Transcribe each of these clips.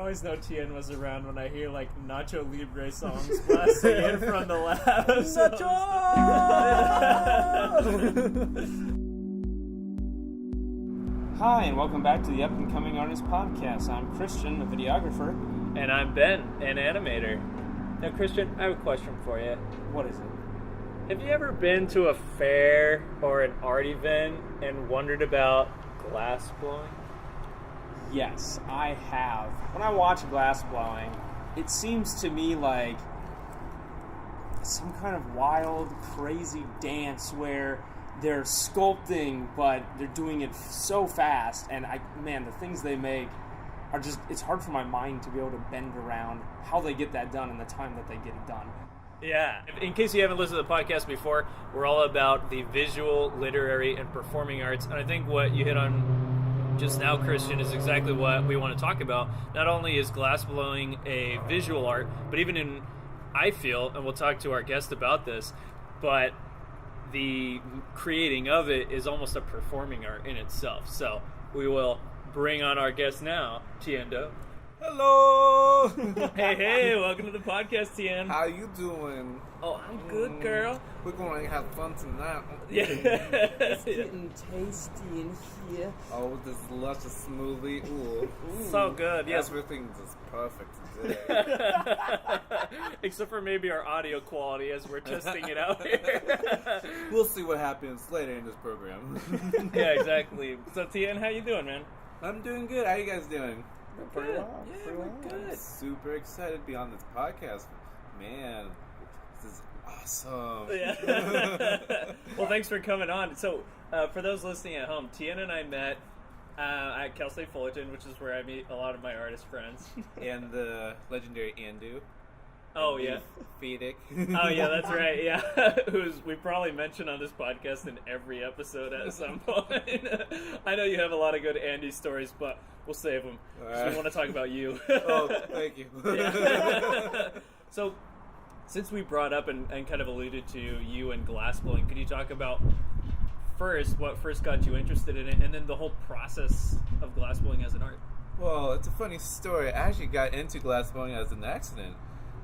always know Tien was around when I hear like Nacho Libre songs blasting in from the lab. Nacho! Hi, and welcome back to the Up and Coming Artist Podcast. I'm Christian, a videographer. And I'm Ben, an animator. Now, Christian, I have a question for you. What is it? Have you ever been to a fair or an art event and wondered about glass blowing? Yes, I have. When I watch glassblowing, it seems to me like some kind of wild, crazy dance where they're sculpting, but they're doing it so fast. And the things they make are just, it's hard for my mind to be able to bend around how they get that done in the time that they get it done. Yeah. In case you haven't listened to the podcast before, we're all about the visual, literary, and performing arts. And I think what you hit on just now, Christian, is exactly what we want to talk about. Not only is glassblowing a visual art, but even I feel, and we'll talk to our guest about this, but the creating of it is almost a performing art in itself. So we will bring on our guest now, Tien Do. Hello! Hey, welcome to the podcast, Tien. How you doing? Oh, I'm good, girl. We're going to have fun tonight. Yeah. It's getting tasty in here. Oh, this luscious smoothie. Ooh. So good, yes. Everything's just perfect today. Except for maybe our audio quality as we're testing it out here. We'll see what happens later in this program. Yeah, exactly. So, Tien, how you doing, man? I'm doing good. How you guys doing? Pretty well. Yeah, Pretty we're well. good. I'm super excited to be on this podcast. Man, this is awesome. Yeah. Well, thanks for coming on. So, for those listening at home, Tien and I met at Cal State Fullerton, which is where I meet a lot of my artist friends. And the legendary Tien Do. Oh, yeah. Fedic. Oh, yeah, that's right, yeah. Who's we probably mention on this podcast in every episode at some point. I know you have a lot of good Andy stories, but we'll save them. So we want to talk about you. Oh, thank you. Yeah. So, since we brought up and kind of alluded to you and glassblowing, could you talk about what first got you interested in it, and then the whole process of glassblowing as an art? Well, it's a funny story. I actually got into glassblowing as an accident.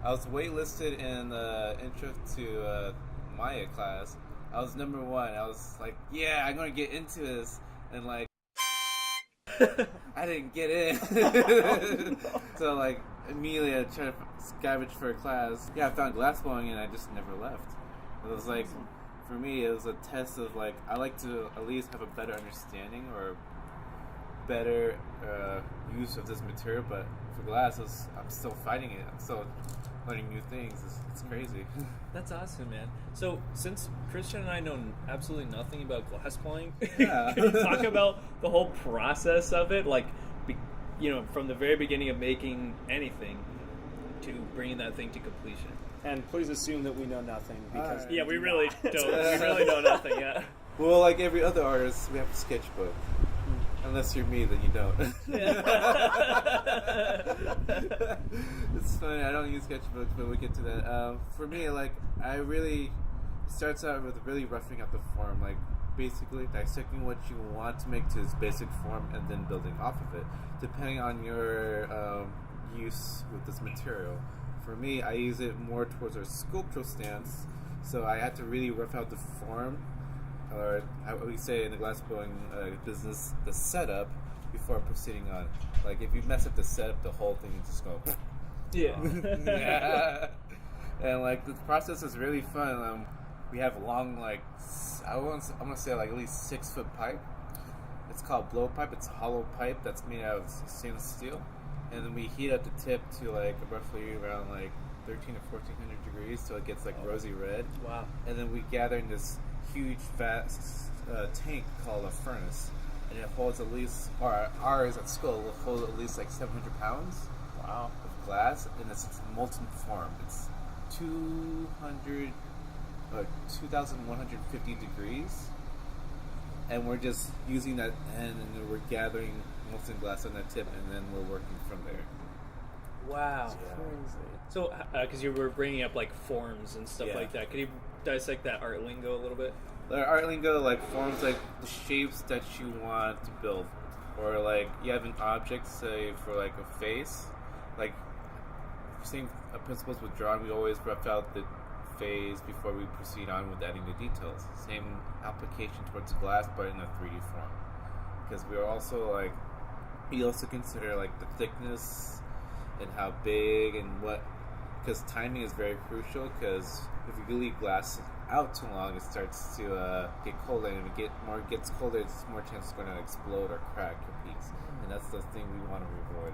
I was waitlisted in the intro to Maya class. I was number one. I was like, yeah, I'm going to get into this. And like, I didn't get in. So like, immediately I tried to scavenge for a class. Yeah, I found glassblowing and I just never left. It was like, for me, it was a test of like, I like to at least have a better understanding or better use of this material, but for glass, I'm still fighting it. I'm still learning new things. It's crazy. That's awesome, man. So, since Christian and I know absolutely nothing about glassblowing, Yeah. can you talk about the whole process of it? Like, from the very beginning of making anything to bringing that thing to completion. And please assume that we know nothing because Yeah, we really don't. We really know nothing yet. Well, like every other artist, we have a sketchbook. Unless you're me, then you don't. It's funny, I don't use sketchbooks, but we get to that. For me, like, it starts out with really roughing out the form, like, basically dissecting what you want to make to its basic form and then building off of it, depending on your use with this material. For me, I use it more towards a sculptural stance, so I had to really rough out the form, or how we say in the glassblowing business, the setup before proceeding on. Like, if you mess up the setup, the whole thing just go. Yeah. Yeah. And like the process is really fun. We have long, like, I'm gonna say like at least 6 foot pipe. It's called blow pipe. It's a hollow pipe that's made out of stainless steel, and then we heat up the tip to like roughly around like 13 to 1400 degrees, so it gets like rosy red. Wow. And then we gather in this huge vast tank called a furnace, and it holds at least, or ours at school will hold at least like 700 pounds. Wow. Of glass, and it's molten form. It's 2,150 degrees, and we're just using that end, and we're gathering molten glass on that tip, and then we're working from there. Wow. Yeah. So, because you were bringing up like forms and stuff Yeah. like that, could you dissect that art lingo a little bit? The art lingo like forms like the shapes that you want to build, or like you have an object, say for like a face, like same principles with drawing. We always rough out the phase before we proceed on with adding the details. Same application towards glass, but in a 3D form. Because we are also like, we also consider like the thickness and how big and what. Because timing is very crucial. Because if you leave glass out too long, it starts to get colder, and if it gets colder, it's more chance it's going to explode or crack your piece. And that's the thing we want to avoid.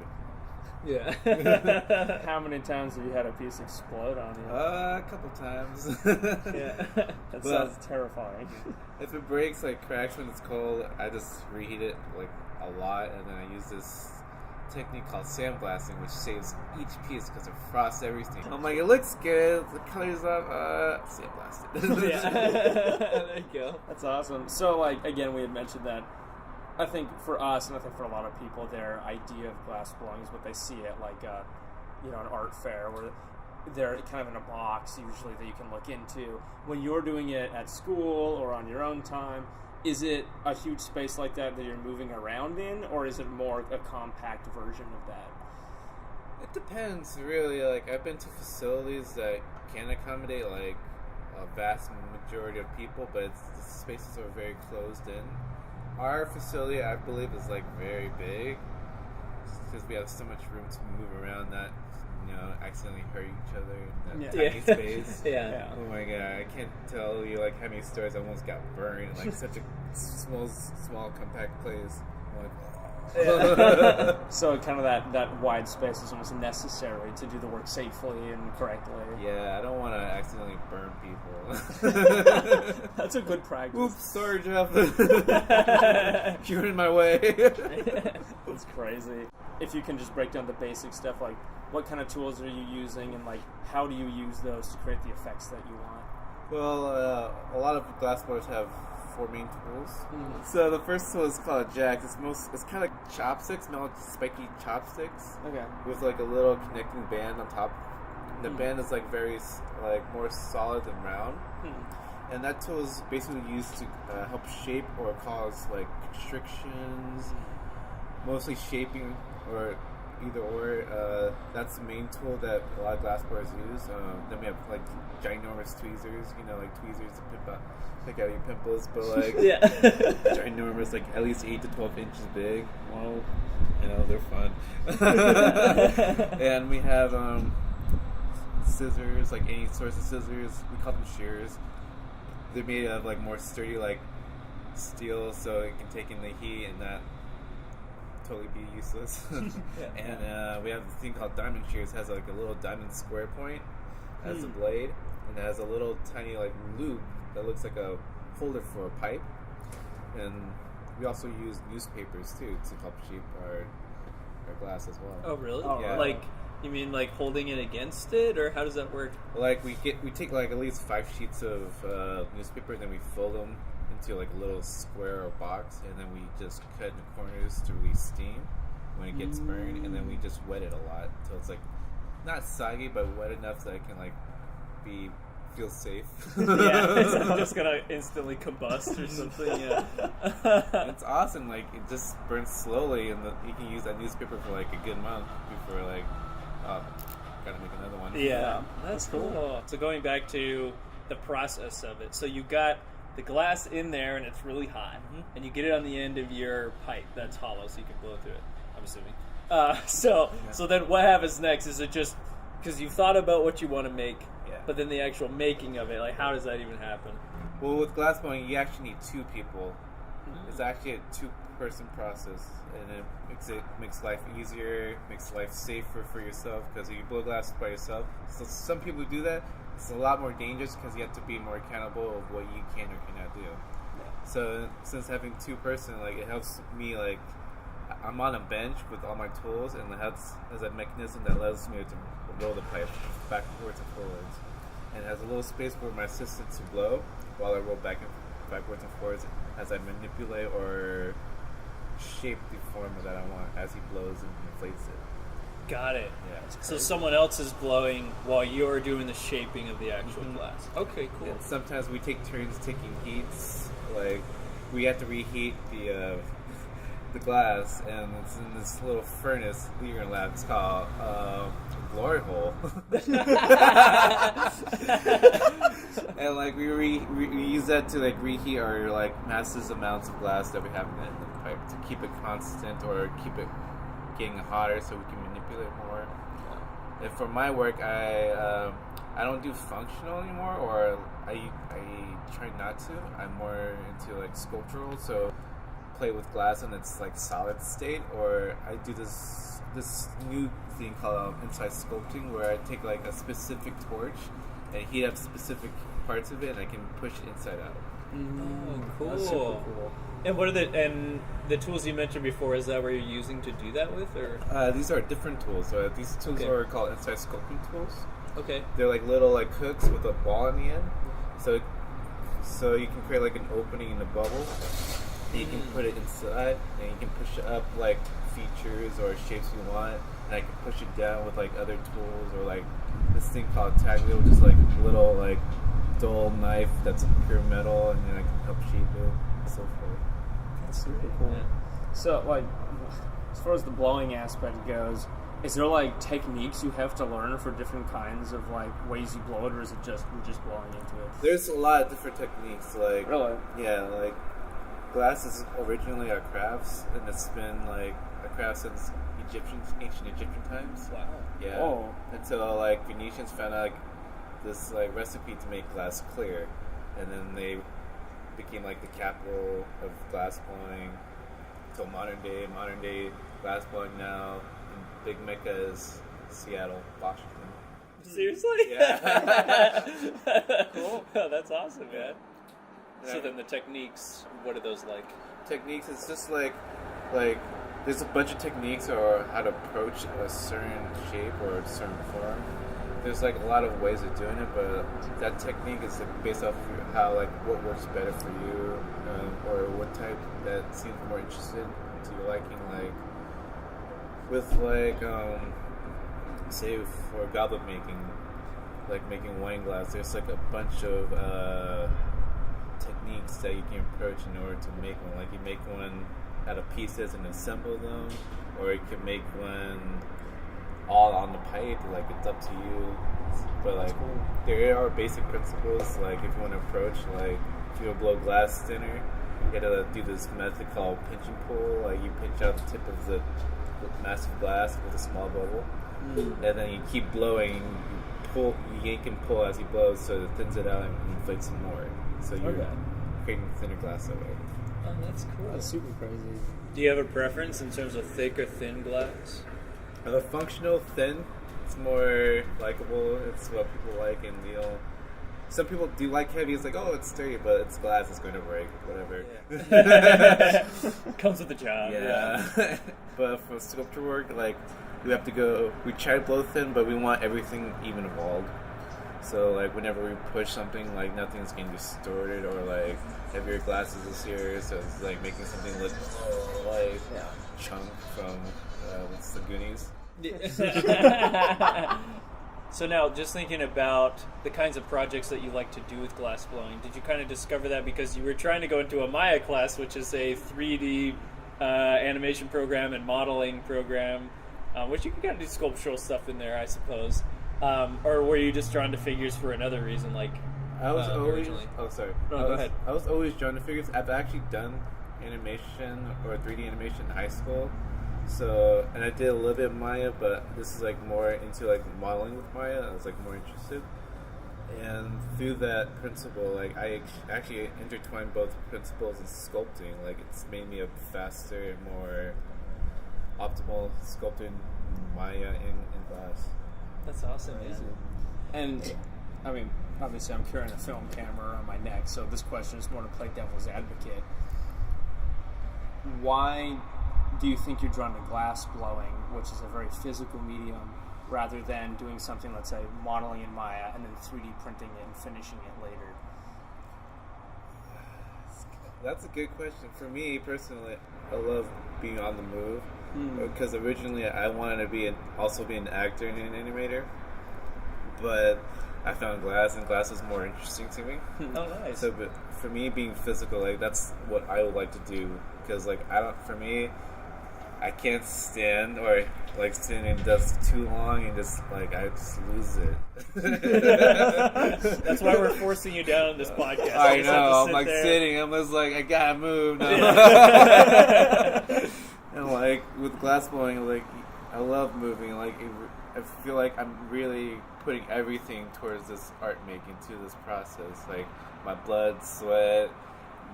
Yeah. How many times have you had a piece explode on you? A couple times. Yeah. That sounds terrifying. If it breaks, like cracks when it's cold, I just reheat it like a lot, and then I use this technique called sandblasting, which saves each piece because it frosts everything. I'm like, it looks good, the color's up, sandblast it. Yeah. There you go. That's awesome. So, like, again, we had mentioned that I think for us, and I think for a lot of people, their idea of glass blowing is what they see at, like, an art fair where they're kind of in a box, usually, that you can look into. When you're doing it at school or on your own time, is it a huge space like that you're moving around in, or is it more a compact version of that? It depends, really. Like, I've been to facilities that can accommodate, like, a vast majority of people, but the spaces are very closed in. Our facility, I believe, is like very big because we have so much room to move around, not accidentally hurt each other in that tiny space. Yeah. Oh my god, I can't tell you like how many stories I almost got burned in like such a small compact place. So kind of that wide space is almost necessary to do the work safely and correctly. Yeah, I don't want to accidentally burn people. That's a good practice. Oops, sorry, Jeff. You're in my way. That's crazy. If you can just break down the basic stuff, like what kind of tools are you using, and like how do you use those to create the effects that you want? Well, a lot of glass blowers have 4 main tools. So the first tool is called a jack. It's kind of like chopsticks, spiky chopsticks. Okay. With like a little connecting band on top. The band is like very more solid and round. And that tool is basically used to help shape or cause like constrictions, mostly shaping or either or. That's the main tool that a lot of glass blowers use. Then we have like ginormous tweezers, like tweezers to pick out your pimples, but like ginormous, like at least 8 to 12 inches big. Whoa. They're fun. And we have scissors, like any sorts of scissors. We call them shears. They're made of like more sturdy, like steel, so it can take in the heat and not totally be useless. And we have this thing called diamond shears. It has like a little diamond square point as a blade, and it has a little tiny like loop that looks like a holder for a pipe. And we also use newspapers too to help shape our glass as well. Oh, really? Yeah. Like, you mean like holding it against it, or how does that work? Like we take like at least 5 sheets of newspaper, then we fold them into like a little square or box, and then we just cut in the corners to release steam when it gets burned, and then we just wet it a lot until it's like not soggy but wet enough so that it can like feel safe. It's not just gonna instantly combust or something. It's awesome. Like it just burns slowly, and you can use that newspaper for like a good month before like gotta make another one. Yeah, that's cool. So going back to the process of it, so you got the glass in there and it's really hot, and you get it on the end of your pipe that's hollow, so you can blow through it, I'm assuming. So then what happens next? Is it just because you've thought about what you want to make, but then the actual making of it, like how does that even happen? Well, with glass blowing, you actually need 2 people. It's actually a 2-person process, and it makes life easier, makes life safer for yourself, because if you blow glass by yourself, so some people who do that, it's a lot more dangerous because you have to be more accountable of what you can or cannot do. So since having 2-person, like it helps me, like I'm on a bench with all my tools, and it has a mechanism that allows me to roll the pipe backwards and forwards, and it has a little space for my assistant to blow while I roll backwards and forwards as I manipulate or shape the form that I want as he blows and inflates it. Got it. Yeah. So someone else is blowing while you're doing the shaping of the actual glass. Okay, cool. And sometimes we take turns taking heats. Like we have to reheat the the glass, and it's in this little furnace. You're gonna laugh. It's called glory hole. And like we use that to like reheat our like massive amounts of glass that we have in the pipe to keep it constant or keep it getting hotter so we can manipulate more. And for my work, I don't do functional anymore, or I try not to. I'm more into like sculptural, so play with glass in its like solid state, or I do this new thing called inside sculpting, where I take like a specific torch and heat up specific parts of it, and I can push it inside out. Oh, cool. That's super cool. And what are the tools you mentioned before? Is that what you're using to do that with, or? These are different tools. These tools are called inside sculpting tools. Okay. They're like little like hooks with a ball in the end, so you can create like an opening in the bubble. And you can put it inside, and you can push it up like features or shapes you want, and I can push it down with like other tools, or like this thing called tag wheel, which is like a little like dull knife that's pure metal, and then I can help shape it and so forth. That's super cool. Yeah. So, like, as far as the blowing aspect goes, is there like techniques you have to learn for different kinds of like ways you blow it, or is it just you're just blowing into it? There's a lot of different techniques. Like Really? yeah, like glass is originally a crafts, and it's been like a craft since ancient Egyptian times. Wow. Yeah. Oh. Until like Venetians found out like, this like recipe to make glass clear, and then they became like the capital of glass blowing until modern day glass blowing now. And big mecca is Seattle, Washington. Seriously? Yeah. Cool. Oh, that's awesome, man. So Yeah. then the techniques, what are those like? Techniques, it's just like there's a bunch of techniques or how to approach a certain shape or a certain form. There's like a lot of ways of doing it, but that technique is like based off how like what works better for you, or what type that seems more interested to your liking. Like with like say for goblet making, like making wine glass, there's like a bunch of techniques that you can approach in order to make one. Like you make one out of pieces and assemble them, or you can make one all on the pipe. Like it's up to you. But like there are basic principles. Like if you want to approach, like if you want to blow glass thinner, you gotta do this method called pinch and pull. Like you pinch out the tip of the massive glass with a small bubble, and then you keep blowing. You pull, you yank and pull as you blow, so it thins it out and inflates some more. So you're creating thinner glass that way. Oh, that's cool. That's super crazy. Do you have a preference in terms of thick or thin glass? Functional thin. It's more likable. It's what people like, and you know, some people do like heavy. It's like, oh, it's sturdy, but it's glass. It's going to break. Whatever. Yeah. Comes with the job. Yeah. But for sculpture work, like we have to go. We try to blow thin, but we want everything even walled. So like whenever we push something, like nothing's getting distorted, or like heavier glasses this year, so it's like making something look like Chunk from what's the Goonies. So now, just thinking about the kinds of projects that you like to do with glass blowing, did you kind of discover that because you were trying to go into a Maya class, which is a 3D animation program and modeling program, which you can kind of do sculptural stuff in there, I suppose. Or were you just drawn to figures for another reason, like I was always. originally? Oh, sorry. No, go ahead. I was always drawn to figures. I've actually done animation or 3D animation in high school. So, and I did a little bit of Maya, but this is like more into like modeling with Maya. I was like more interested, and through that principle, like I actually intertwined both principles in sculpting. Like it's made me a faster and more optimal sculptor in Maya in glass. That's awesome, man. And I mean, obviously, I'm carrying a film camera on my neck, so this question is more to play devil's advocate. Why do you think you're drawn to glass blowing, which is a very physical medium, rather than doing something, let's say, modeling in Maya and then 3D printing it and finishing it later? That's a good question. For me personally, I love being on the move because originally I wanted to also be an actor and an animator, but I found glass, and glass was more interesting to me. Oh, nice. So, but for me, being physical, like that's what I would like to do because like for me, I can't stand or like sitting in dust too long and just like I just lose it. That's why we're forcing you down on this podcast. I You just have to know. I'm sit like there. sitting. I'm just like I gotta move now. And like with glass blowing, like I love moving. Like I feel like I'm really putting everything towards this art making, to this process. Like my blood, sweat,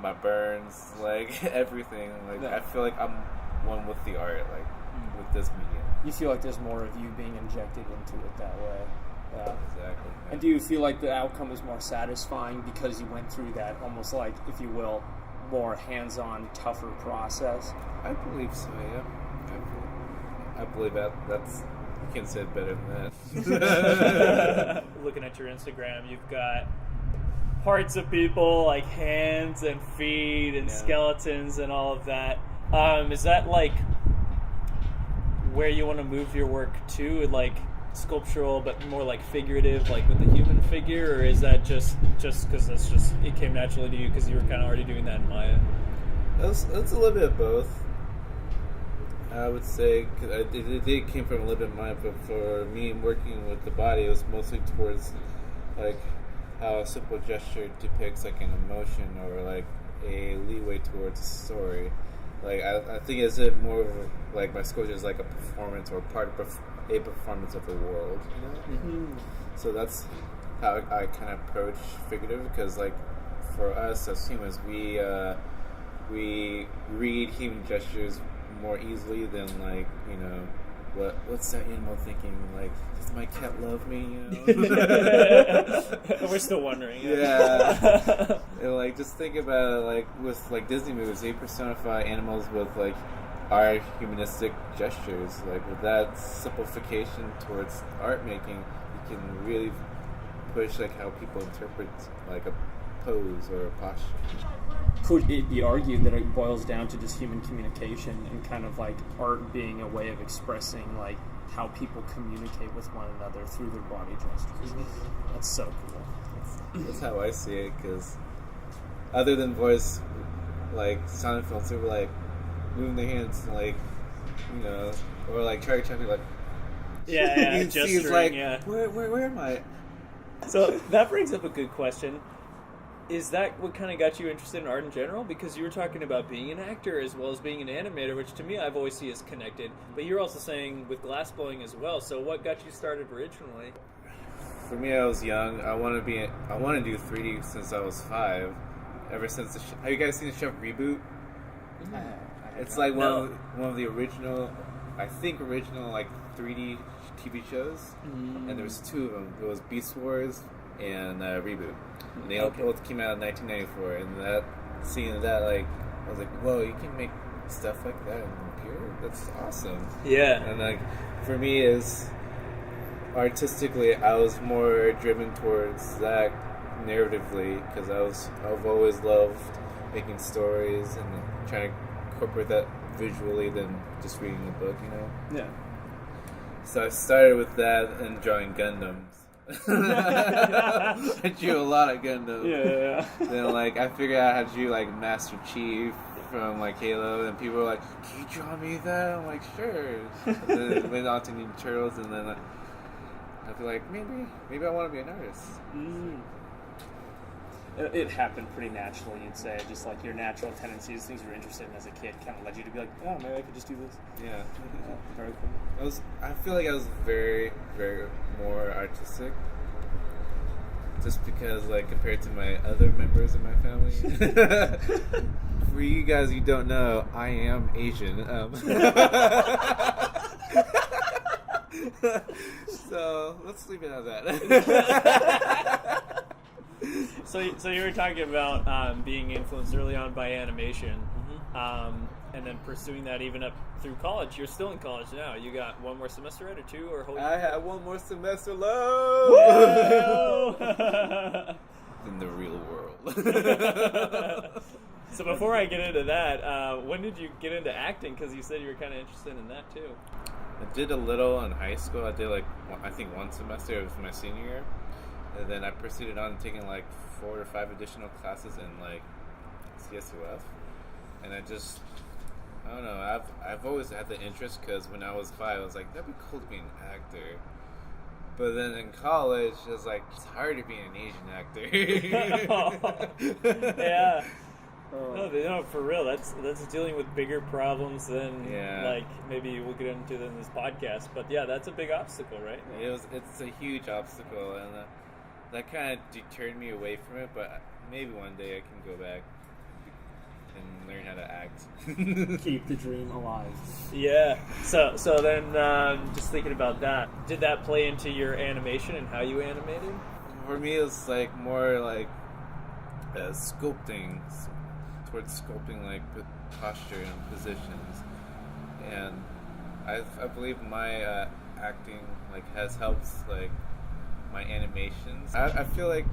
my burns, like everything. Like I feel like I'm one with the art, like with this medium. You feel like there's more of you being injected into it that way. Yeah. Exactly. And do you feel like the outcome is more satisfying because you went through that almost like, if you will, more hands-on, tougher process? I believe so, yeah. I believe that. That's, you can't say it better than that. Looking at your Instagram, you've got parts of people like hands and feet and skeletons and all of that. Is that like where you want to move your work to, like sculptural but more like figurative, like with the human figure, or is that just because it came naturally to you because you were kind of already doing that in Maya? It's a little bit of both. I would say, cause it came from a little bit of mine, but for me working with the body, it was mostly towards like how a simple gesture depicts like an emotion or like a leeway towards a story. Like I think is it more of like my sculpture is like a performance or part of a performance of the world, you know? Mm-hmm. So that's how I kind of approach figurative, because like for us as humans, we read human gestures more easily than like, you know, what's that animal thinking, like, does my cat love me, you know? We're still wondering. Yeah. And like just think about it, like with like Disney movies, they personify animals with like our humanistic gestures. Like with that simplification towards art making, you can really push like how people interpret like a pose or a posture. Could it be argued that it boils down to just human communication and kind of like art being a way of expressing like how people communicate with one another through their body gestures? That's so cool. That's how I see it, because other than voice, like silent films, they were like moving their hands, like, you know, or like Charlie Chaplin, like, Yeah, he's gesturing, like, yeah. where am I? So that brings up a good question. Is that what kind of got you interested in art in general? Because you were talking about being an actor as well as being an animator, which to me I've always seen as connected. But you're also saying with glass blowing as well. So what got you started originally? For me, I was young. I want to do 3D since I was 5. Ever since have you guys seen the show Reboot? It's like one of the original, I think original like 3D TV shows, and there was 2 of them. It was Beast Wars and Reboot. And they both came out in 1994, and that seeing that, like, I was like, whoa, you can make stuff like that in computer? That's awesome. Yeah. And like for me is artistically, I was more driven towards that narratively, because I've always loved making stories and trying to incorporate that visually than just reading a book, you know? Yeah. So I started with that and drawing Gundams. I drew a lot of Gundams. Yeah. Then like I figured out how to do like Master Chief from like Halo, and people were like, "Can you draw me that?" I'm like, "Sure." And then it went on to Ninja Turtles, and then I feel like maybe I want to be an artist. It happened pretty naturally, you'd say. Just like your natural tendencies, things you were interested in as a kid, kind of led you to be like, oh, maybe I could just do this. Yeah. Very cool. I feel like I was very, very more artistic, just because, like, compared to my other members of my family. For you guys who don't know, I am Asian. So let's leave it at that. So you were talking about being influenced early on by animation, and then pursuing that even up through college. You're still in college now. You got one more semester, right, or 2, or whole year? I have one more semester left. In the real world. So before I get into that, when did you get into acting? Because you said you were kind of interested in that too. I did a little in high school. I did I think 1 semester. It was my senior year. And then I proceeded on taking 4 or 5 additional classes in CSUF. And I just I don't know. I've always had the interest because when I was 5, I was like, that'd be cool to be an actor. But then in college, it was like, it's hard to be an Asian actor. Yeah. No, for real. That's dealing with bigger problems than like maybe we'll get into in this podcast. But yeah, that's a big obstacle, right? It's a huge obstacle, and that kind of deterred me away from it. But maybe one day I can go back and learn how to act. Keep the dream alive. Yeah. So then, just thinking about that, did that play into your animation and how you animated? For me, it's like more like sculpting, towards sculpting like posture and positions, and I believe my acting like has helped like my animations. I feel like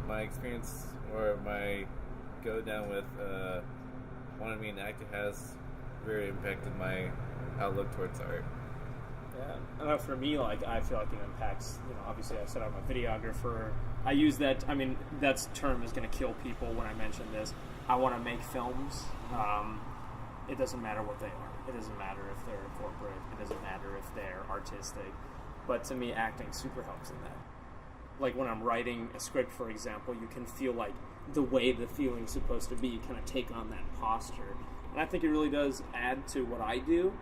my experience or my go down with wanting to be an actor has very impacted my outlook towards art. Yeah, I know for me, like I feel like it impacts. Obviously, I said I'm a videographer. I use that. I mean, that term is going to kill people when I mention this. I want to make films. It doesn't matter what they are. It doesn't matter if they're corporate. It doesn't matter if they're artistic. But to me, acting super helps in that. Like when I'm writing a script, for example, you can feel like the way the feeling's supposed to be. You kind of take on that posture. And I think it really does add to what I do.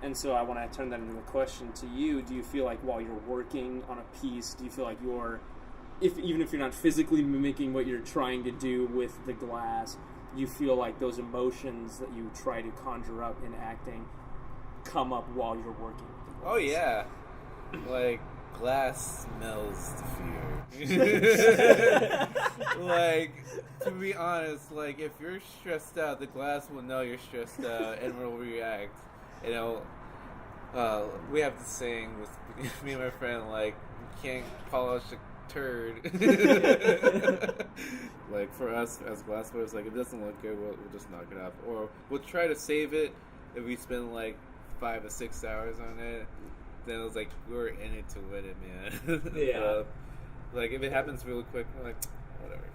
And so I want to turn that into a question to you. Do you feel like while you're working on a piece, do you feel like even if you're not physically mimicking what you're trying to do with the glass, you feel like those emotions that you try to conjure up in acting come up while you're working with the glass? Oh, yeah. Like, glass smells the fear. Like, to be honest, like, if you're stressed out, the glass will know you're stressed out and will react. We have this saying with me and my friend, like, you can't polish a turd. Like, for us as glass blowers, like, if it doesn't look good, we'll just knock it off. Or we'll try to save it if we spend, like, 5 to 6 hours on it. Then it was like, we're in it to win it, man. Yeah. Like, if it happens really quick, we're like, whatever.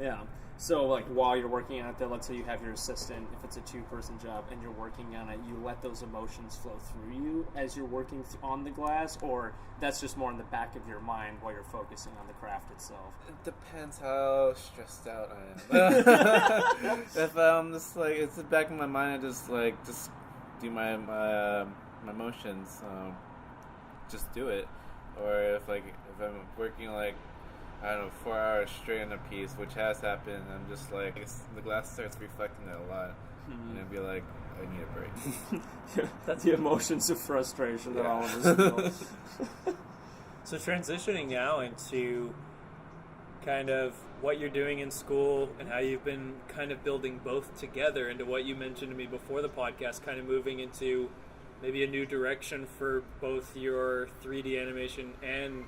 Yeah. So, like, while you're working on it, let's say you have your assistant, if it's a 2-person job, and you're working on it, you let those emotions flow through you as you're working on the glass, or that's just more in the back of your mind while you're focusing on the craft itself? It depends how stressed out I am. If I'm just, like, it's the back of my mind, I just do my motions, just do it. Or if I'm working, like, I don't know, 4 hours straight on a piece, which has happened, I'm just like, the glass starts reflecting that a lot, and I'd be like, I need a break. That's the emotions of frustration that all of us feel. So transitioning now into kind of what you're doing in school and how you've been kind of building both together into what you mentioned to me before the podcast, kind of moving into maybe a new direction for both your 3D animation and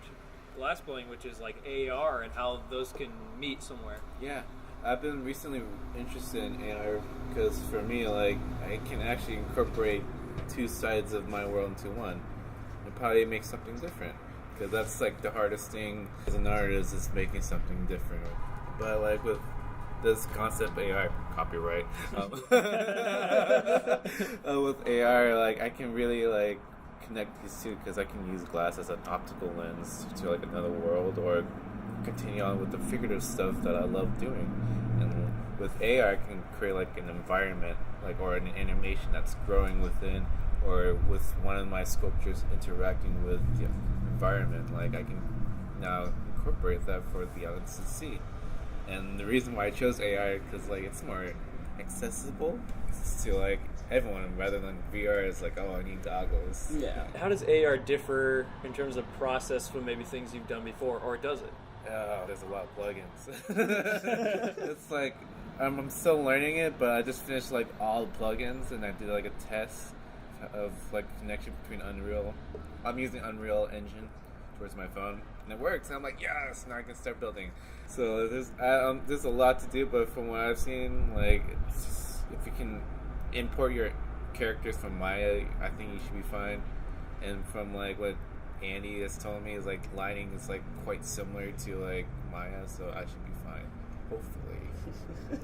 glassblowing, which is like AR, and how those can meet somewhere. Yeah, I've been recently interested in AR because for me, like, I can actually incorporate 2 sides of my world into one and probably make something different, because that's like the hardest thing as an artist, is making something different. But like with this concept AR, copyright, with AR, like, I can really like connect these two, because I can use glass as an optical lens to like another world, or continue on with the figurative stuff that I love doing. And with AR, I can create like an environment, like, or an animation that's growing within, or with one of my sculptures interacting with the environment. Like, I can now incorporate that for the audience to see. And the reason why I chose AR, because like it's more accessible to like everyone, rather than VR is like, oh, I need goggles. Yeah. How does AR differ in terms of process from maybe things you've done before, or does it? Oh, there's a lot of plugins. It's like, I'm still learning it, but I just finished like all the plugins, and I did like a test of like connection between Unreal. I'm using Unreal Engine towards my phone, and it works. And I'm like, yes, now I can start building. So there's a lot to do, but from what I've seen, like, it's just, if you can import your characters from Maya, I think you should be fine. And from like what Andy has told me, is like lighting is like quite similar to like Maya, so I should be fine, hopefully.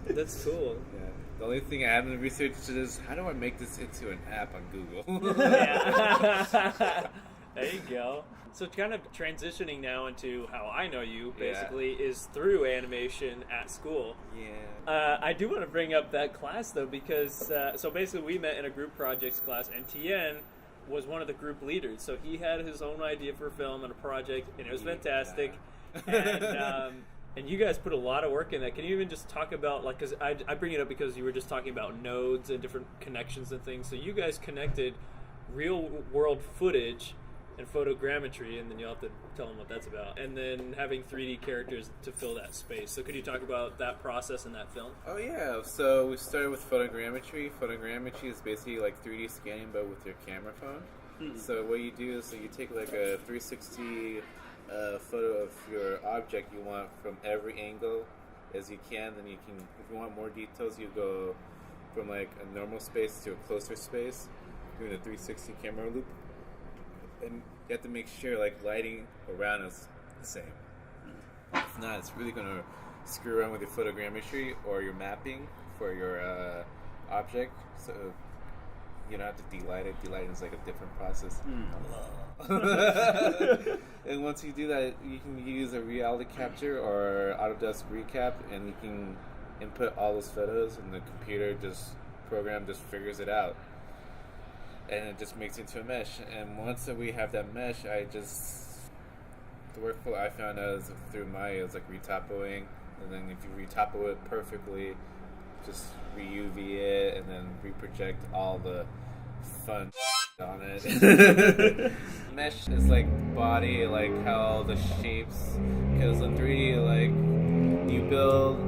That's cool. Yeah. The only thing I haven't researched is how do I make this into an app on Google? Yeah. There you go. So kind of transitioning now into how I know you, basically, is through animation at school. Yeah. I do want to bring up that class, though, because, so basically we met in a group projects class, and Tien was one of the group leaders. So he had his own idea for film and a project, and it was fantastic. And you guys put a lot of work in that. Can you even just talk about, like, because I bring it up because you were just talking about nodes and different connections and things. So you guys connected real world footage and photogrammetry, and then you'll have to tell them what that's about. And then having 3D characters to fill that space. So could you talk about that process in that film? Oh yeah, so we started with photogrammetry. Photogrammetry is basically like 3D scanning, but with your camera phone. Mm-hmm. So what you do is you take like a 360 photo of your object you want from every angle as you can. Then you can, if you want more details, you go from like a normal space to a closer space, doing a 360 camera loop. And you have to make sure like lighting around is the same. If not, it's really going to screw around with your photogrammetry or your mapping for your object. So you don't have to delight it. Delighting is like a different process. And once you do that, you can use a reality capture or Autodesk recap, and you can input all those photos, and the program just figures it out. And it just makes it into a mesh. And once we have that mesh, the workflow I found out is through Maya is like retopoing. And then if you retopo it perfectly, just re-UV it and then reproject all the fun on it. Mesh is like body, like how the shapes, because in 3D, like you build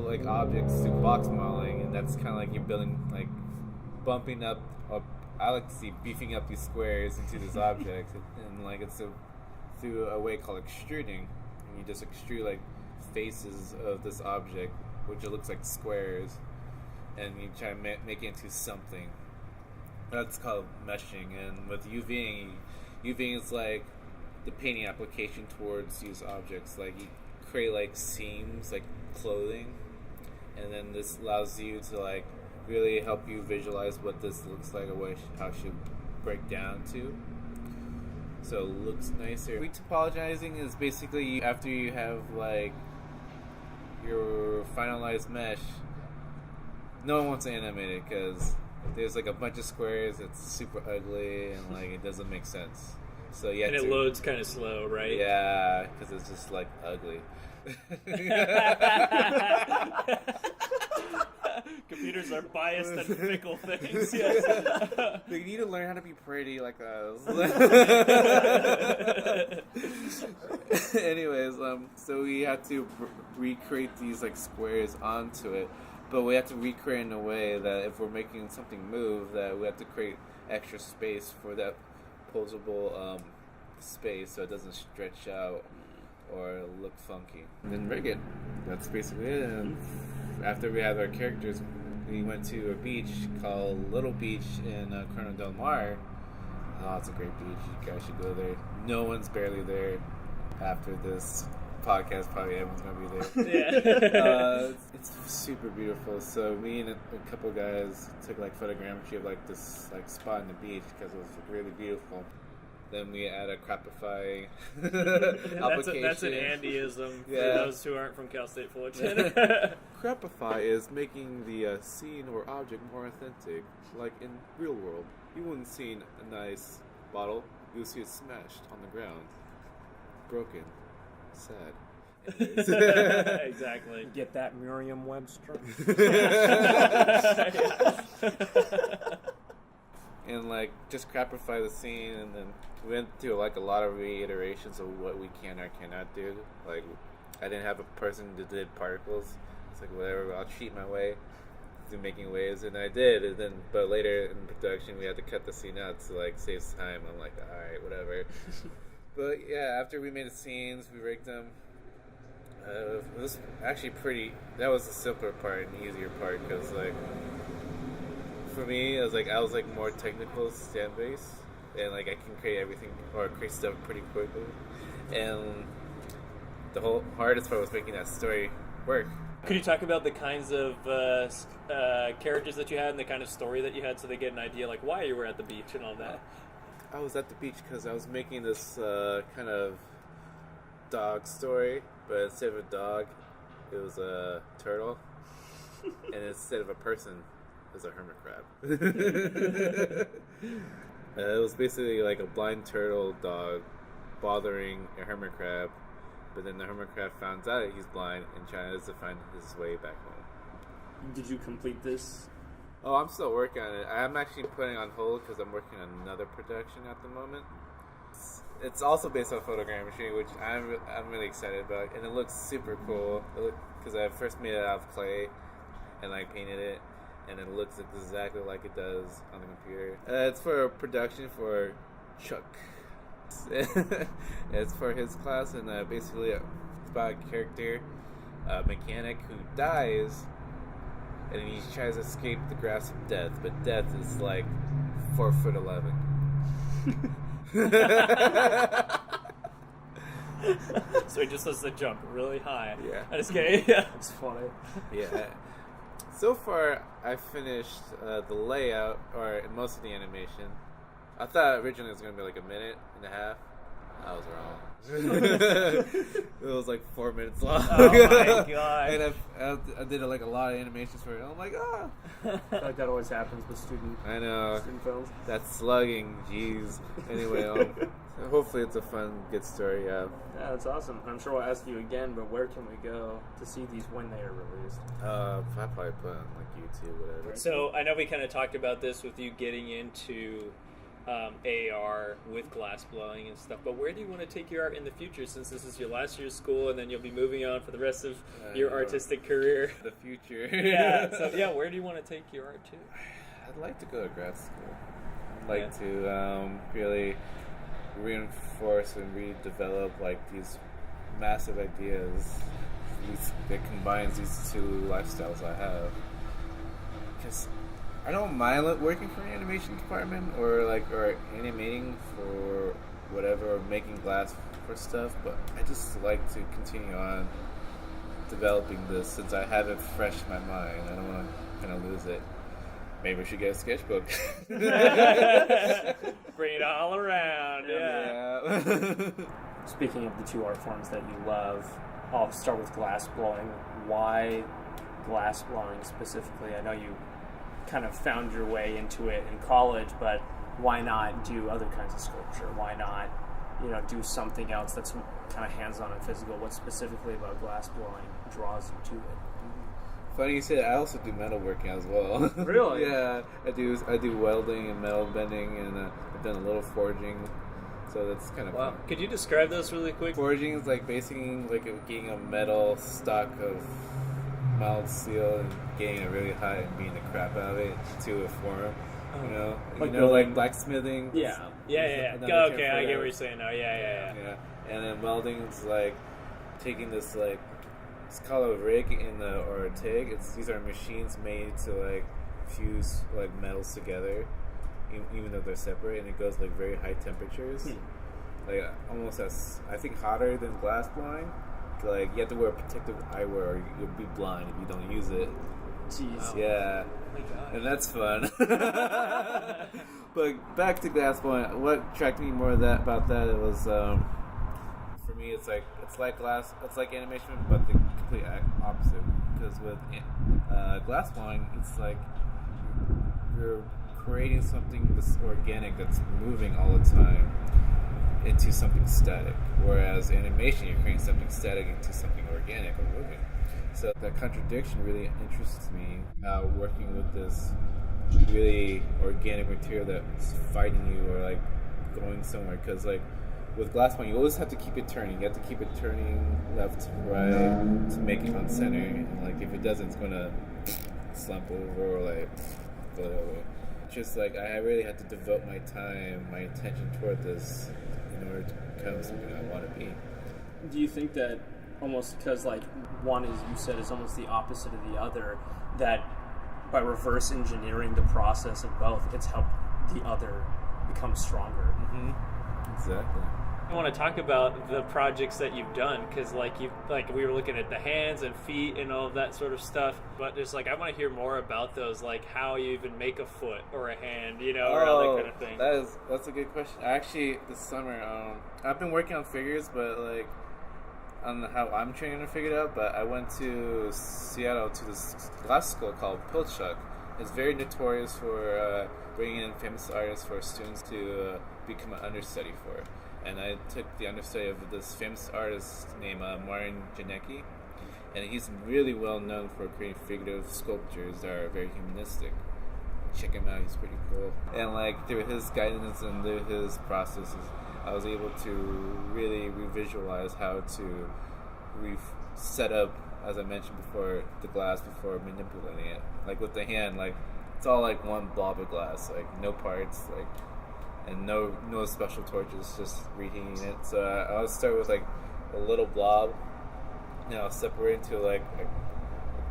like objects through box modeling, and that's kind of like you're building like bumping up, or I like to see beefing up these squares into this object, and like it's through a way called extruding, and you just extrude like faces of this object, which it looks like squares, and you try to make it into something. That's called meshing. And with UVing is like the painting application towards these objects. Like you create like seams, like clothing, and then this allows you to like really help you visualize what this looks like, or how it should break down to, so it looks nicer. Retopologizing is basically after you have like your finalized mesh. No one wants to animate it because there's like a bunch of squares. It's super ugly and like it doesn't make sense. So yeah, and it loads kind of slow, right? Yeah, because it's just like ugly. Computers are biased and fickle things. Yes. They need to learn how to be pretty like us. Anyways, so we had to recreate these like squares onto it, but we have to recreate in a way that if we're making something move, that we have to create extra space for that posable space, so it doesn't stretch out or look funky. And then rig it. That's basically it. And after we had our characters, we went to a beach called Little Beach in Corona Del Mar. Oh, it's a great beach. You guys should go there. No one's barely there. After this podcast, probably everyone's gonna be there. Yeah. It's super beautiful. So me and a couple guys took like photogrammetry of like this like spot in the beach because it was really beautiful. Then we add a crapify application. That's an Andyism for those who aren't from Cal State Fullerton. Crapify is making the scene or object more authentic, like in real world. You wouldn't see a nice bottle; you would see it smashed on the ground, broken, sad. Exactly. Get that, Merriam-Webster? And like just crapify the scene, and then we went through like a lot of reiterations of what we can or cannot do. Like I didn't have a person that did particles. It's like whatever, I'll cheat my way through making waves, and I did. And then, but later in production, we had to cut the scene out to like save time. I'm like, all right, whatever. But yeah, after we made the scenes, we rigged them. It was actually pretty. That was the simpler part and the easier part because like. For me, I was more technical stand based, and like I can create everything or create stuff pretty quickly. And the whole hardest part was making that story work. Could you talk about the kinds of characters that you had and the kind of story that you had, so they get an idea like why you were at the beach and all that? I was at the beach because I was making this kind of dog story, but instead of a dog, it was a turtle, and instead of a person, it was a hermit crab. It was basically like a blind turtle dog bothering a hermit crab, but then the hermit crab finds out that he's blind and tries to find his way back home. Did you complete this? Oh, I'm still working on it. I'm actually putting it on hold because I'm working on another production at the moment. It's also based on photogrammetry, which I'm really excited about, and it looks super cool. Because I first made it out of clay and like painted it, and it looks exactly like it does on the computer. It's for a production for Chuck. It's for his class, and basically it's about a character, a mechanic who dies, and he tries to escape the grasp of death, but death is like 4'11". So he just has to jump really high. Yeah. And escape. Yeah. It's funny. Yeah. So far, I finished the layout, or most of the animation. I thought originally it was going to be like a minute and a half. I was wrong. It was like 4 minutes long. Oh my god. And I did like a lot of animations for it. I'm like, ah. I feel like that always happens with student films. That's slugging, jeez. Anyway, hopefully it's a fun, good story, yeah. Yeah, that's awesome. I'm sure we'll ask you again, but where can we go to see these when they are released? I'll probably put on like YouTube, whatever. So I know we kind of talked about this with you getting into AR with glass blowing and stuff, but where do you want to take your art in the future, since this is your last year of school and then you'll be moving on for the rest of your artistic career? The future. Yeah, so yeah, where do you want to take your art to? I'd like to go to grad school. I'd like to really reinforce and redevelop like these massive ideas that combines these two lifestyles I have. Because I don't mind working for an animation department or animating for whatever, or making glass for stuff, but I just like to continue on developing this since I have it fresh in my mind. I don't want to kind of lose it. Maybe we should get a sketchbook. Bring it all around, yeah. Speaking of the two art forms that you love, I'll start with glass blowing. Why glass blowing specifically? I know you kind of found your way into it in college, but why not do other kinds of sculpture? Why not, do something else that's kind of hands-on and physical? What specifically about glass blowing draws you to it? Funny you say, I also do metalworking as well. Really? Yeah, I do welding and metal bending, and I've done a little forging, so that's kind of fun. Could you describe those really quick? Forging is like basically like getting a metal stock of mild steel and getting it really hot and beating the crap out of it to a form. Like blacksmithing. Yeah. Okay, I get what you're saying now. Yeah. And then welding is like taking this like, it's called a rig or a TIG. These are machines made to like fuse like metals together, even though they're separate, and it goes like very high temperatures, like almost as I think hotter than glass blowing. Like you have to wear protective eyewear, or you'll be blind if you don't use it. Jeez. Yeah. Oh my gosh. And that's fun. But back to glass blowing. What attracted me more about that? It was for me. It's like glass. It's like animation, but the complete opposite. Because with glass blowing, it's like you're creating something that's organic, that's moving all the time, into something static. Whereas animation, you're creating something static into something organic or moving. So that contradiction really interests me. Working with this really organic material that's fighting you or like going somewhere. Because like with glass blowing, you always have to keep it turning. You have to keep it turning left to right to make it on center. And like if it doesn't, it's gonna slump over or like go that way. Just like I really had to devote my time, my attention toward this in order to become something I want to be. Do you think that almost because like one is, you said, is almost the opposite of the other, that by reverse engineering the process of both, it's helped the other become stronger? Mm-hmm. Exactly. I want to talk about the projects that you've done, because like we were looking at the hands and feet and all of that sort of stuff, but just like I want to hear more about those, like how you even make a foot or a hand, or all that kind of thing. That's a good question. Actually, this summer, I've been working on figures, but like on how I'm training to figure it out. But I went to Seattle to this glass school called Pilchuck. It's very notorious for bringing in famous artists for students to become an understudy for. And I took the understudy of this famous artist named Martin Janicki, and he's really well known for creating figurative sculptures that are very humanistic. Check him out; he's pretty cool. And like through his guidance and through his processes, I was able to really revisualize how to set up, as I mentioned before, the glass before manipulating it. Like with the hand, like it's all like one blob of glass, like no parts, like. And no special torches, just reheating it. So I'll start with like a little blob, and I'll separate into like a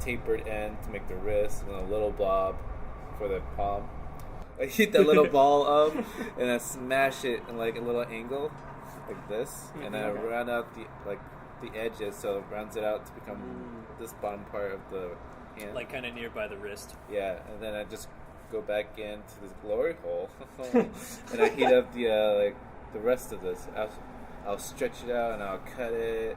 tapered end to make the wrist, and a little blob for the palm. I heat that little ball up, and I smash it in like a little angle, like this, and then I round out the edges, so it rounds it out to become this bottom part of the hand, like kind of nearby the wrist. Yeah, and then I just go back into this glory hole and I heat up the rest of this. I'll stretch it out and I'll cut it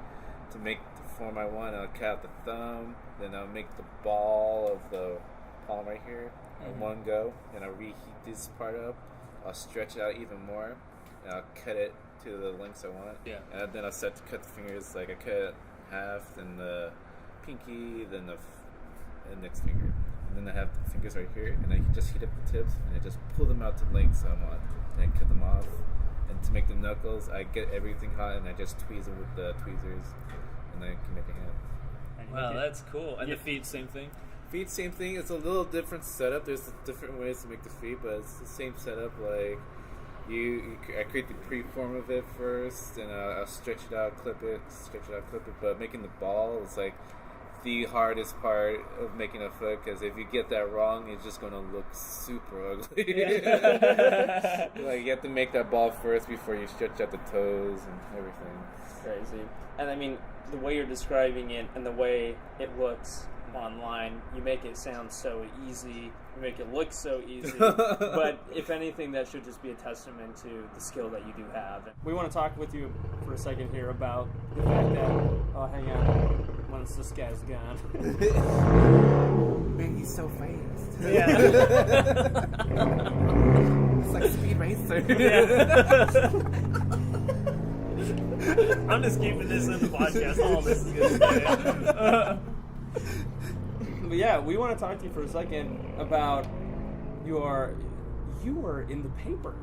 to make the form I want. I'll cut out the thumb, then I'll make the ball of the palm right here in one go, and I'll reheat this part up. I'll stretch it out even more, and I'll cut it to the lengths I want. Yeah. And then I'll start to cut the fingers. Like I cut it half, then the pinky, then the index finger. And then I have the fingers right here, and I just heat up the tips, and I just pull them out to the lengths I want, and I cut them off. And to make the knuckles, I get everything hot, and I just tweeze them with the tweezers, and I can make a hand. Wow, that's cool. And the feet, same thing? Feet, same thing. It's a little different setup. There's different ways to make the feet, but it's the same setup. Like, I create the pre-form of it first, and I'll stretch it out, clip it, but making the ball is like the hardest part of making a foot, because if you get that wrong, it's just going to look super ugly. Like, you have to make that ball first before you stretch out the toes and everything. Crazy. And I mean, the way you're describing it and the way it looks online, you make it sound so easy, you make it look so easy, but if anything, that should just be a testament to the skill that you do have. We want to talk with you for a second here about the fact that, hang on, once this guy's gone. Man, he's so fast. Yeah. It's like Speed Racer. I'm just keeping this in the podcast. All this is good stuff. But yeah, we want to talk to you for a second about you were in the paper.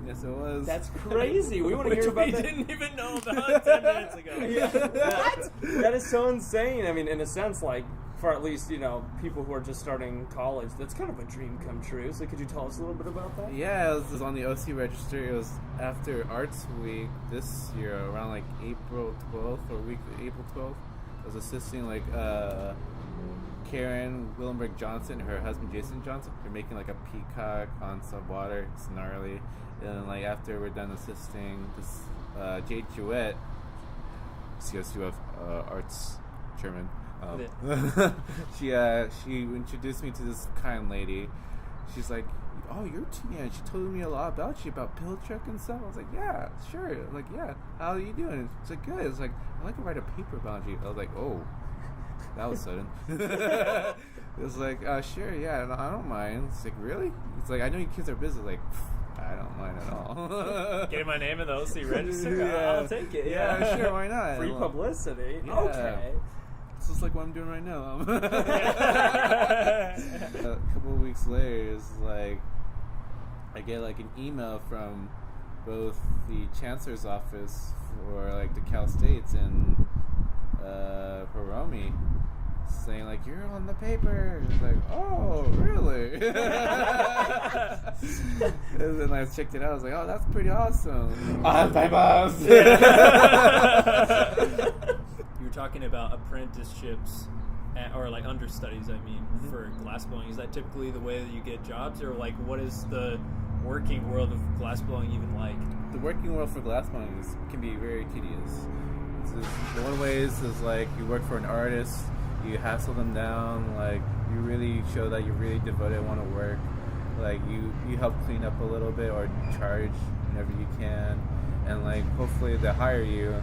Yes, it was. That's crazy. We want to hear about we that. didn't even know about 10 minutes ago. What? That is so insane. I mean, in a sense, like, for at least, people who are just starting college, that's kind of a dream come true. So could you tell us a little bit about that? Yeah, it was on the OC register. It was after Arts Week this year, around like April 12th or week April 12th. I was assisting like Karen Willenberg Johnson, her husband Jason Johnson. They're making like a peacock on some water. It's gnarly. And then, like, after we're done assisting, this Jade Jewett, CSUF arts chairman, she introduced me to this kind lady. She's like, "Oh, you're Tien." She told me a lot about you, about Pilchuck and stuff. I was like, "Yeah, sure." Like, "Yeah, how are you doing?" She's like, "Good." It's like, "I'd like to write a paper about you." I was like, "Oh, that was sudden." It was like, "Sure, yeah, I don't mind." It's like, "Really?" It's like, "I know you kids are busy." Like, I don't mind at all. Getting my name in the OC register? Yeah. I'll take it. Yeah, sure, why not? Free publicity. Yeah. Okay. This is like what I'm doing right now. A couple of weeks later, it's like I get like an email from both the chancellor's office for like the Cal States and Hiromi, saying like, "You're on the paper." It's like, "Oh, really?" And then I checked it out. I was like, "Oh, that's pretty awesome." I'm famous. You were talking about apprenticeships, or like understudies, I mean, for glassblowing. Is that typically the way that you get jobs, or like what is the working world of glassblowing even like? the working world for glassblowing can be very tedious. One way is like you work for an artist, you hassle them down, like you really show that you're really devoted, want to work, like you help clean up a little bit or charge whenever you can, and like hopefully they hire you,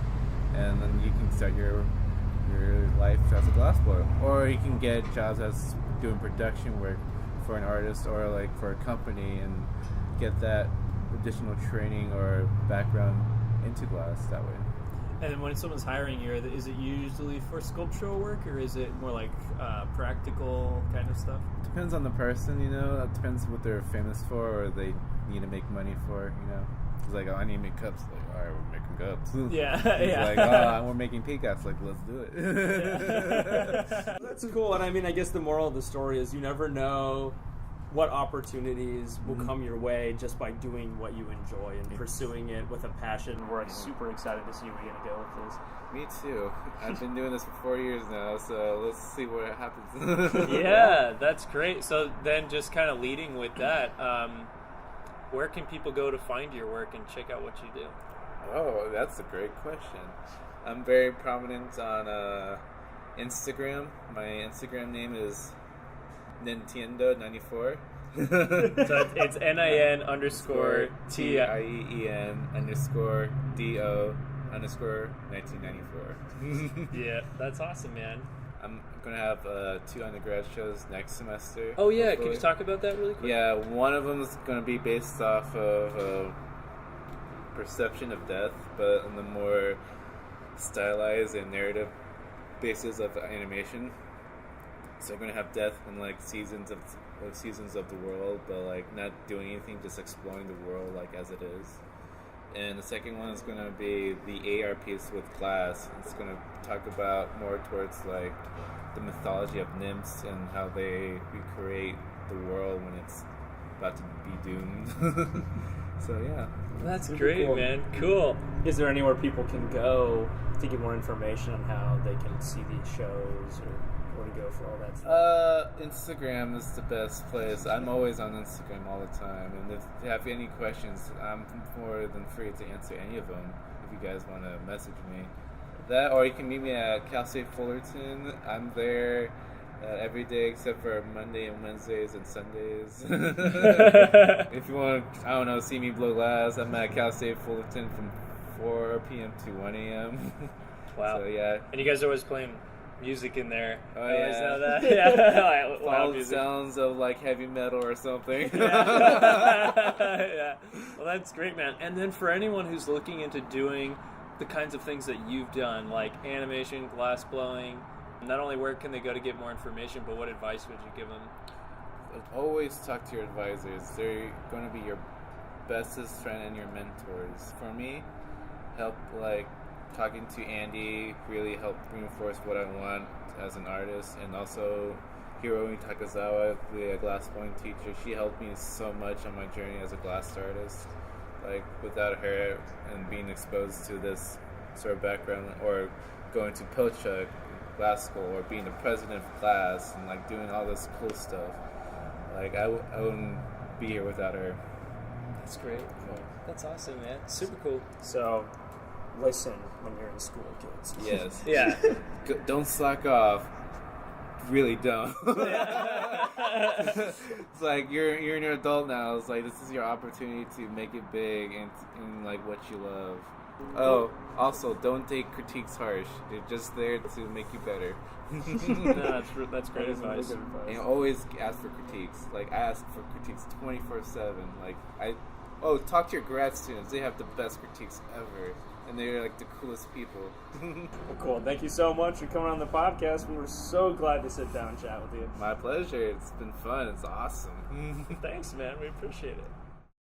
and then you can start your life as a glassblower, or you can get jobs as doing production work for an artist or like for a company and get that additional training or background into glass that way. And then when someone's hiring you, is it usually for sculptural work, or is it more like practical kind of stuff? Depends on the person, you know. It depends what they're famous for or they need to make money for, you know. It's like, oh, I need to make cups. Like, all right, we're making cups. Yeah, it's yeah. like, oh, we're making peacocks. Like, let's do it. Yeah. That's cool. And I mean, I guess the moral of the story is you never know what opportunities will come your way just by doing what you enjoy and pursuing it with a passion. We're super excited to see where you're going to go with this. Me too. I've been doing this for 4 years now, so let's see what happens. Yeah, that's great. So then just kind of leading with that, where can people go to find your work and check out what you do? Oh, that's a great question. I'm very prominent on Instagram. My Instagram name is Tien Do 94. So it's NIN_TIEN_DO_94. Yeah, that's awesome, man. I'm gonna have 2 undergrad shows next semester. Oh yeah, hopefully. can you talk about that really quick? Yeah, one of them is gonna be based off of perception of death, but on the more stylized and narrative basis of animation. So we're gonna have death in like seasons of the world, but like not doing anything, just exploring the world like as it is. And the second one is gonna be the AR piece with glass. It's gonna talk about more towards like the mythology of nymphs and how they recreate the world when it's about to be doomed. So yeah, That's Super great, cool. man. Cool. Is there anywhere people can go to get more information on how they can see these shows or where to go for all that stuff? Instagram is the best place. I'm always on Instagram all the time, and if you have any questions, I'm more than free to answer any of them. If you guys want to message me, that, or you can meet me at Cal State Fullerton. I'm there every day except for Monday and Wednesdays and Sundays. If you want, I don't know, see me blow glass, I'm at Cal State Fullerton from 4 p.m. to 1 a.m. Wow. So yeah. And you guys are always playing music in there. Oh, I always yeah. know that. Yeah. Like, loud Follow music. sounds of like heavy metal or something. Yeah. Well, that's great, man. And then for anyone who's looking into doing the kinds of things that you've done, like animation, glass blowing, not only where can they go to get more information, but what advice would you give them? Always talk to your advisors. They're going to be your bestest friend and your mentors. For me, help like talking to Andy really helped reinforce what I want as an artist, and also Hiromi Takazawa, the glass blowing teacher. She helped me so much on my journey as a glass artist. Like without her and being exposed to this sort of background, or going to Pilchuck glass school, or being the president of class and like doing all this cool stuff, like I wouldn't be here without her. That's great. That's awesome, man. Super cool. So, listen when you're in school, kids. Yes. Yeah. Don't slack off. Really don't. It's like you're an adult now. It's like this is your opportunity to make it big and like what you love. Oh, also, don't take critiques harsh. They're just there to make you better. No, that's great That is really advice. good advice. And always ask for critiques. Like, I ask for critiques 24/7. Like, talk to your grad students. They have the best critiques ever. And they're, like, the coolest people. Well, cool. Thank you so much for coming on the podcast. We were so glad to sit down and chat with you. My pleasure. It's been fun. It's awesome. Thanks, man. We appreciate it.